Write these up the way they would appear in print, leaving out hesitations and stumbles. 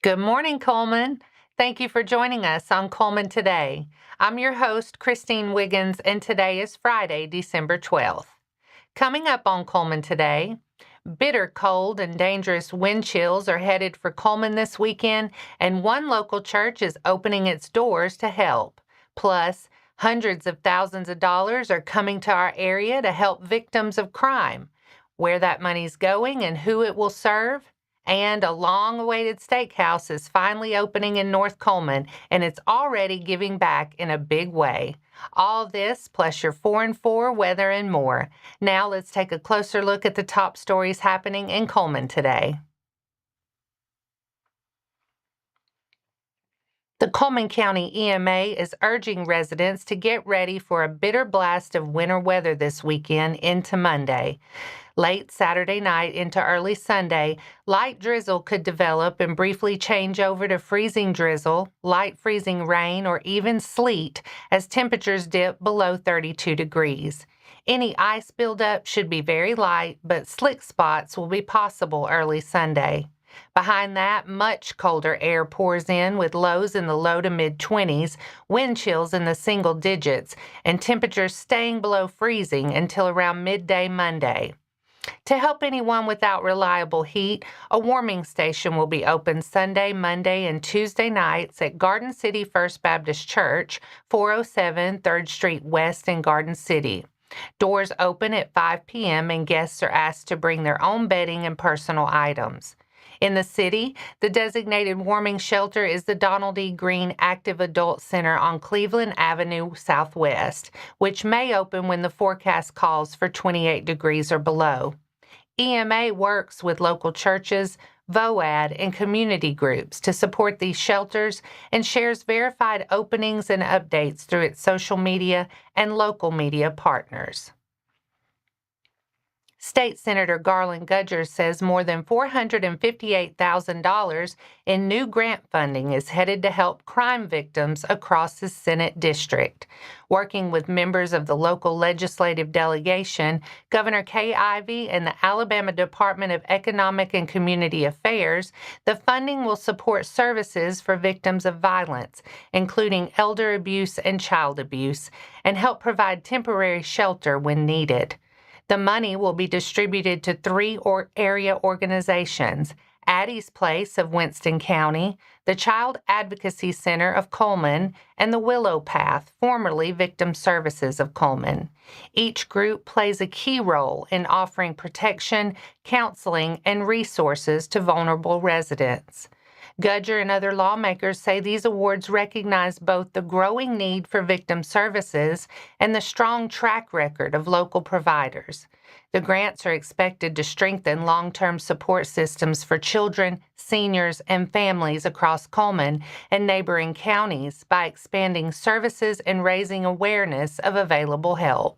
Good morning, Cullman. Thank you for joining us on Cullman Today. I'm your host, Christine Wiggins, and today is Friday, December 12th. Coming up on Cullman Today, bitter cold and dangerous wind chills are headed for Cullman this weekend, and one local church is opening its doors to help. Plus, hundreds of thousands of dollars are coming to our area to help victims of crime. Where that money's going and who it will serve, and a long-awaited steakhouse is finally opening in North Cullman, and it's already giving back in a big way. All this, plus your 4 and 4 weather and more. Now let's take a closer look at the top stories happening in Cullman today. The Cullman County EMA is urging residents to get ready for a bitter blast of winter weather this weekend into Monday. Late Saturday night into early Sunday, light drizzle could develop and briefly change over to freezing drizzle, light freezing rain, or even sleet as temperatures dip below 32 degrees. Any ice buildup should be very light, but slick spots will be possible early Sunday. Behind that, much colder air pours in with lows in the low to mid-20s, wind chills in the single digits, and temperatures staying below freezing until around midday Monday. To help anyone without reliable heat, a warming station will be open Sunday, Monday, and Tuesday nights at Garden City First Baptist Church, 407 3rd Street West in Garden City. Doors open at 5 p.m. and guests are asked to bring their own bedding and personal items. In the city, the designated warming shelter is the Donald E. Green Active Adult Center on Cleveland Avenue Southwest, which may open when the forecast calls for 28 degrees or below. EMA works with local churches, VOAD, and community groups to support these shelters and shares verified openings and updates through its social media and local media partners. State Senator Garlan Gudger says more than $458,000 in new grant funding is headed to help crime victims across his Senate district. Working with members of the local legislative delegation, Governor Kay Ivey and the Alabama Department of Economic and Community Affairs, the funding will support services for victims of violence, including elder abuse and child abuse, and help provide temporary shelter when needed. The money will be distributed to three area organizations: Addie's Place of Winston County, the Child Advocacy Center of Cullman, and the Willow Path, formerly Victim Services of Cullman. Each group plays a key role in offering protection, counseling, and resources to vulnerable residents. Gudger and other lawmakers say these awards recognize both the growing need for victim services and the strong track record of local providers. The grants are expected to strengthen long-term support systems for children, seniors, and families across Cullman and neighboring counties by expanding services and raising awareness of available help.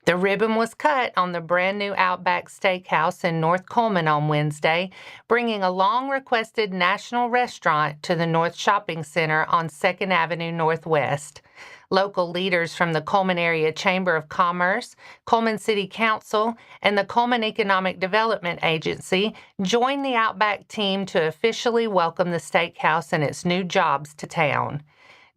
The ribbon was cut on the brand new Outback Steakhouse in North Cullman on Wednesday, bringing a long-requested national restaurant to the North Shopping Center on 2nd Avenue Northwest. Local leaders from the Cullman Area Chamber of Commerce, Cullman City Council, and the Cullman Economic Development Agency joined the Outback team to officially welcome the steakhouse and its new jobs to town.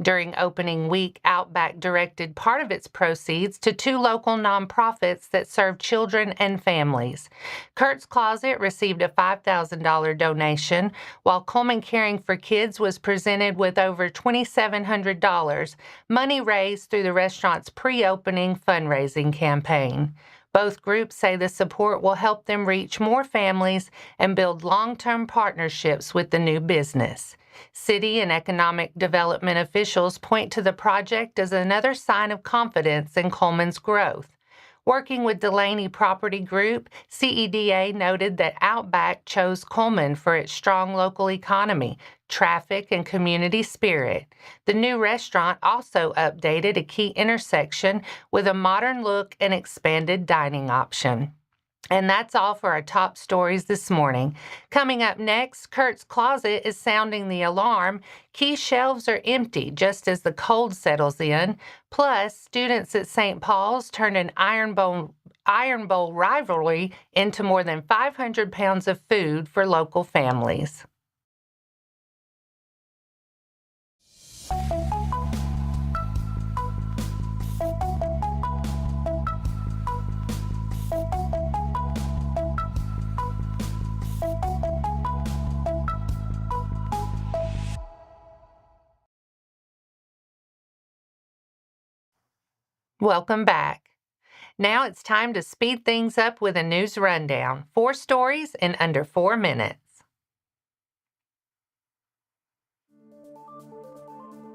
During opening week, Outback directed part of its proceeds to two local nonprofits that serve children and families. Curt's Closet received a $5,000 donation, while Cullman Caring for Kids was presented with over $2,700, money raised through the restaurant's pre-opening fundraising campaign. Both groups say the support will help them reach more families and build long-term partnerships with the new business. City and economic development officials point to the project as another sign of confidence in Cullman's growth. Working with Delaney Property Group, CEDA noted that Outback chose Cullman for its strong local economy, traffic, and community spirit. The new restaurant also updated a key intersection with a modern look and expanded dining option. And that's all for our top stories this morning. Coming up next, Curt's Closet is sounding the alarm. Key shelves are empty just as the cold settles in. Plus, students at St. Paul's turned an Iron Bowl rivalry into more than 500 pounds of food for local families. Welcome back. Now it's time to speed things up with a news rundown. 4 stories in under 4 minutes.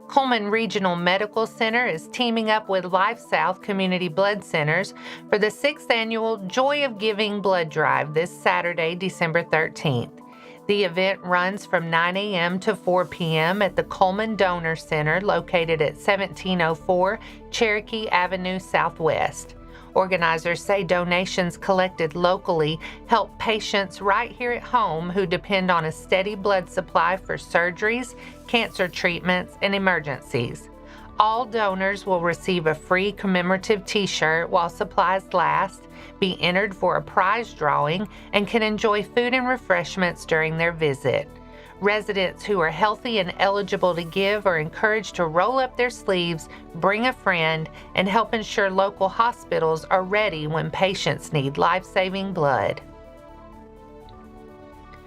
Cullman Regional Medical Center is teaming up with Life South Community Blood Centers for the 6th annual Joy of Giving Blood Drive this Saturday, December 13th. The event runs from 9 a.m. to 4 p.m. at the Cullman Donor Center located at 1704 Cherokee Avenue Southwest. Organizers say donations collected locally help patients right here at home who depend on a steady blood supply for surgeries, cancer treatments, and emergencies. All donors will receive a free commemorative t-shirt while supplies last, be entered for a prize drawing, and can enjoy food and refreshments during their visit. Residents who are healthy and eligible to give are encouraged to roll up their sleeves, bring a friend, and help ensure local hospitals are ready when patients need life-saving blood.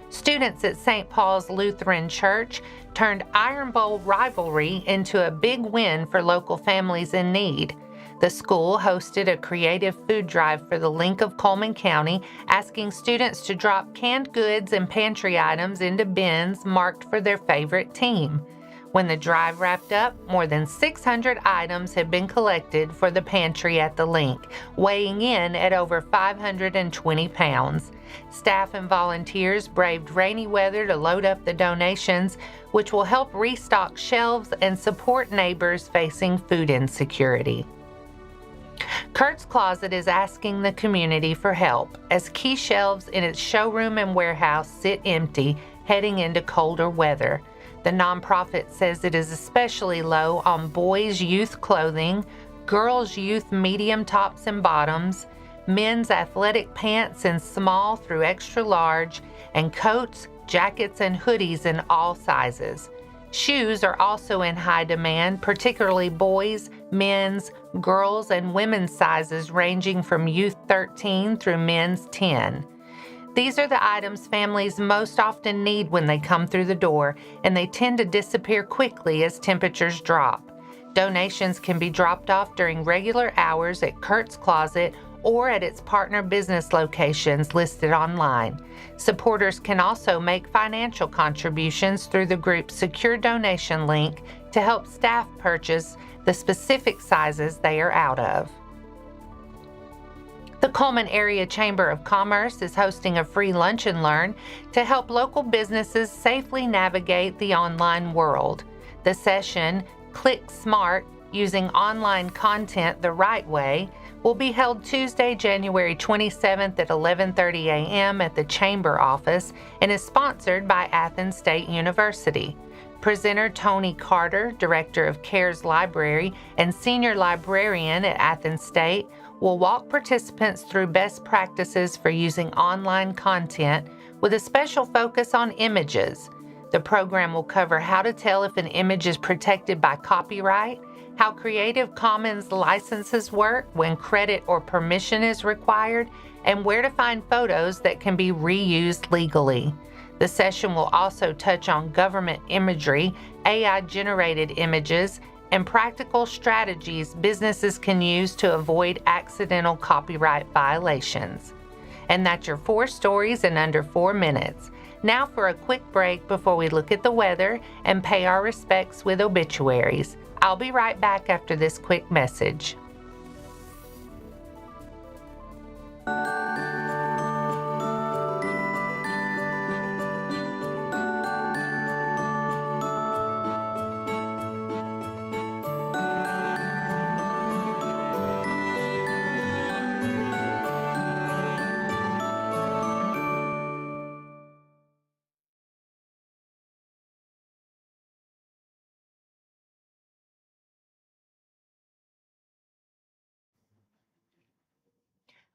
Students at St. Paul's Lutheran Church turned Iron Bowl rivalry into a big win for local families in need. The school hosted a creative food drive for the link of Cullman County, asking students to drop canned goods and pantry items into bins marked for their favorite team. When the drive wrapped up, more than 600 items had been collected for the pantry at the link, weighing in at over 520 pounds. Staff and volunteers braved rainy weather to load up the donations, which will help restock shelves and support neighbors facing food insecurity. Curt's Closet is asking the community for help as key shelves in its showroom and warehouse sit empty heading into colder weather. The nonprofit says it is especially low on boys' youth clothing, girls' youth medium tops and bottoms, men's athletic pants in small through extra large, and coats, jackets, and hoodies in all sizes. Shoes are also in high demand, particularly boys, men's, girls, and women's sizes ranging from youth 13 through men's 10. These are the items families most often need when they come through the door, and they tend to disappear quickly as temperatures drop. Donations can be dropped off during regular hours at Curt's Closet or at its partner business locations listed online. Supporters can also make financial contributions through the group's secure donation link to help staff purchase the specific sizes they are out of. The Cullman Area Chamber of Commerce is hosting a free lunch and learn to help local businesses safely navigate the online world. The session, Click Smart, Using Online Content the Right Way, will be held Tuesday, January 27th at 11:30 a.m. at the Chamber office and is sponsored by Athens State University. Presenter Tony Carter, Director of CARES Library and Senior Librarian at Athens State, will walk participants through best practices for using online content with a special focus on images. The program will cover how to tell if an image is protected by copyright, how Creative Commons licenses work when credit or permission is required, and where to find photos that can be reused legally. The session will also touch on government imagery, AI-generated images, and practical strategies businesses can use to avoid accidental copyright violations. And that's your 4 stories in under 4 minutes. Now for a quick break before we look at the weather and pay our respects with obituaries. I'll be right back after this quick message.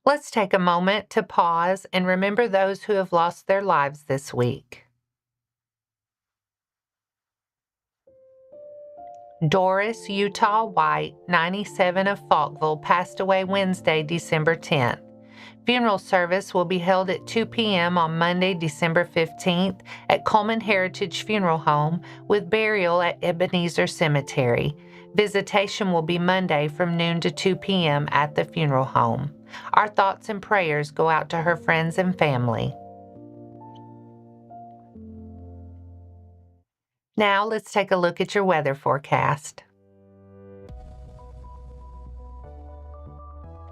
Let's take a moment to pause and remember those who have lost their lives this week. Doris Utah White, 97 of Falkville, passed away Wednesday, December 10th. Funeral service will be held at 2 p.m. on Monday, December 15th at Cullman Heritage Funeral Home with burial at Ebenezer Cemetery. Visitation will be Monday from noon to 2 p.m. at the funeral home. Our thoughts and prayers go out to her friends and family. Now let's take a look at your weather forecast.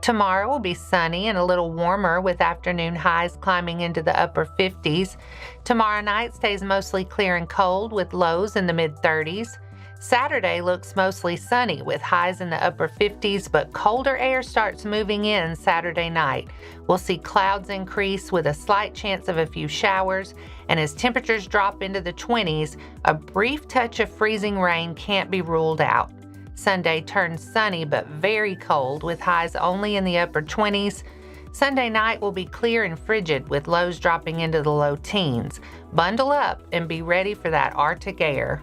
Tomorrow will be sunny and a little warmer with afternoon highs climbing into the upper 50s. Tomorrow night stays mostly clear and cold with lows in the mid-30s. Saturday looks mostly sunny with highs in the upper 50s, but colder air starts moving in Saturday night. We'll see clouds increase with a slight chance of a few showers, and as temperatures drop into the 20s, a brief touch of freezing rain can't be ruled out. Sunday turns sunny but very cold with highs only in the upper 20s. Sunday night will be clear and frigid with lows dropping into the low teens. Bundle up and be ready for that Arctic air.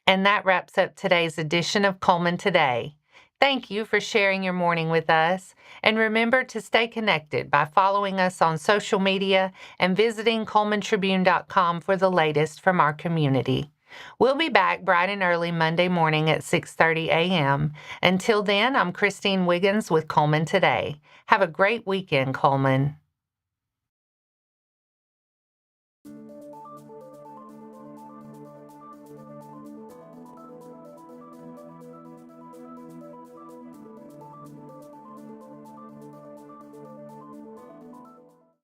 And that wraps up today's edition of Cullman Today. Thank you for sharing your morning with us. And remember to stay connected by following us on social media and visiting CullmanTribune.com for the latest from our community. We'll be back bright and early Monday morning at 6:30 a.m. Until then, I'm Christine Wiggins with Cullman Today. Have a great weekend, Cullman.